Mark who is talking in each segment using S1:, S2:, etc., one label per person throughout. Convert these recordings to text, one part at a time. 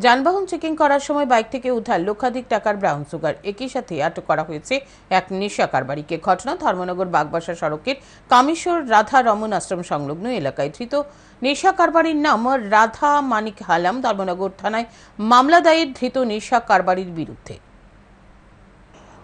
S1: যানবাহন চেকিং করার সময় বাইক থেকে উদ্ধার লক্ষাধিক টাকার ব্রাউন সুগার। একই সাথে আটক করা হয়েছে এক নেশা কারবারিকে। ঘটনা ধর্মনগর বাগবাসা সড়কের কামেশ্বর রাধা রমন আশ্রম সংলগ্ন এলাকায়। ধৃত নেশা কারবারির নাম রাধা মানিক হালাম। ধর্মনগর থানায় মামলা দায়ের ধৃত নেশা কারবারির বিরুদ্ধে।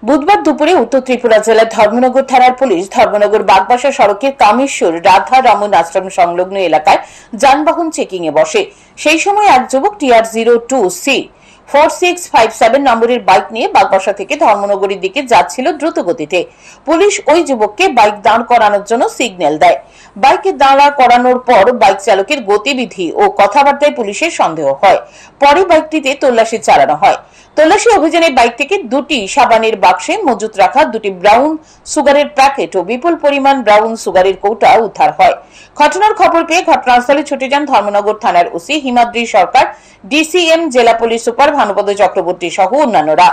S2: বুধবার দুপুরে উত্তর ত্রিপুরা জেলার ধর্মনগর থানার পুলিশ ধর্মনগর বাগবাসা সড়কের কামেশ্বর রাধা রমন আশ্রম সংলগ্ন এলাকায় যানবাহন চেকিং এ বসে। সেই সময় এক যুবক TR02C4657 নম্বরের বাইক নিয়ে বাগবাসা থেকে ধর্মনগরের দিকে যাচ্ছিল দ্রুত গতিতে। পুলিশ ওই যুবককে বাইক দাঁড় করানোর জন্য সিগন্যাল দেয়। বাইকে দাঁড়া করানোর পর বাইক চালকের গতিবিধি ও কথাবার্তায় পুলিশের সন্দেহ হয়। পরে বাইকটিতে তল্লাশি চালানো হয়। তল্লাশি অভিযানে বাইক থেকে দুটি সাবানের বাক্সে মজুত রাখা দুটি ব্রাউন সুগারের প্যাকেট ও বিপুল পরিমাণ ব্রাউন সুগারের কৌটা উদ্ধার হয়। ঘটনার খবর পেয়ে ঘটনাস্থলে ছুটে যান ধর্মনগর থানার ওসি হিমাদ্রি সরকার, DCM, জেলা পুলিশ সুপার ভানুপদ চক্রবর্তী সহ অন্যান্যরা।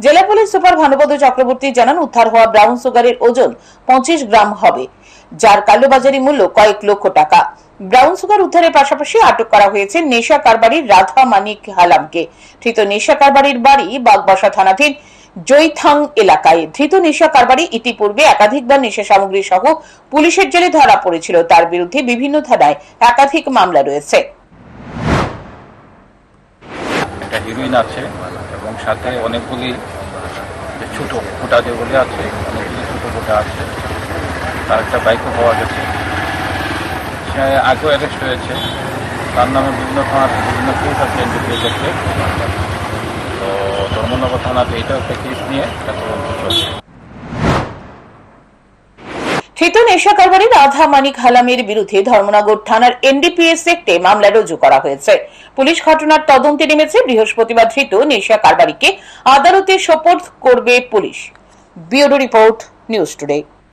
S2: জেলা পুলিশ সুপার ভানুপদ চক্রবর্তী জানান, উদ্ধার হওয়া ব্রাউন সুগারের ওজন 25 গ্রাম হবে, যার কালোবাজারি মূল্য কয়েক লক্ষ টাকা। ব্রাউন সুগার উদ্ধারের পাশাপাশি আটক করা হয়েছে নেশা কারবারির রাধা মানিক হালামকে। ধৃত নেশা কারবারির বাড়ি বাগবাসা থানাধীন জৈথাং এলাকায়। ধৃত নেশা কারবারি ইতিপূর্বে একাধিকবার নেশা সামগ্রী সহ পুলিশের জালে ধরা পড়েছিল। তার বিরুদ্ধে বিভিন্ন থানায় একাধিক মামলা রয়েছে।
S3: হিরোইন আছে এবং সাথে অনেকগুলি ছোট ফোঁটা যেগুলি আছে, অনেকগুলি ছোট ফোঁটা আছে। তার একটা বাইকও পাওয়া গেছে। সে আগেও অ্যারেস্ট হয়েছে। তার নামে বিভিন্ন থানাতে বিভিন্ন কেস আছে এনডিপিএস ক্ষেত্রে। তো ধর্মনগর থানাতে এটাও একটা কেস নিয়ে তদন্ত চলছে।
S2: ধৃত নেশা কারবারি রাধা মানিক হালামের বিরুদ্ধে ধর্মনগর থানার NDPS একটি মামলা রুজু করা হয়েছে। পুলিশ ঘটনার তদন্তে নেমেছে। বৃহস্পতিবার ধৃত নেশা কারবারিকে আদালতে সোপর্দ করবে police. Bureau report, news today.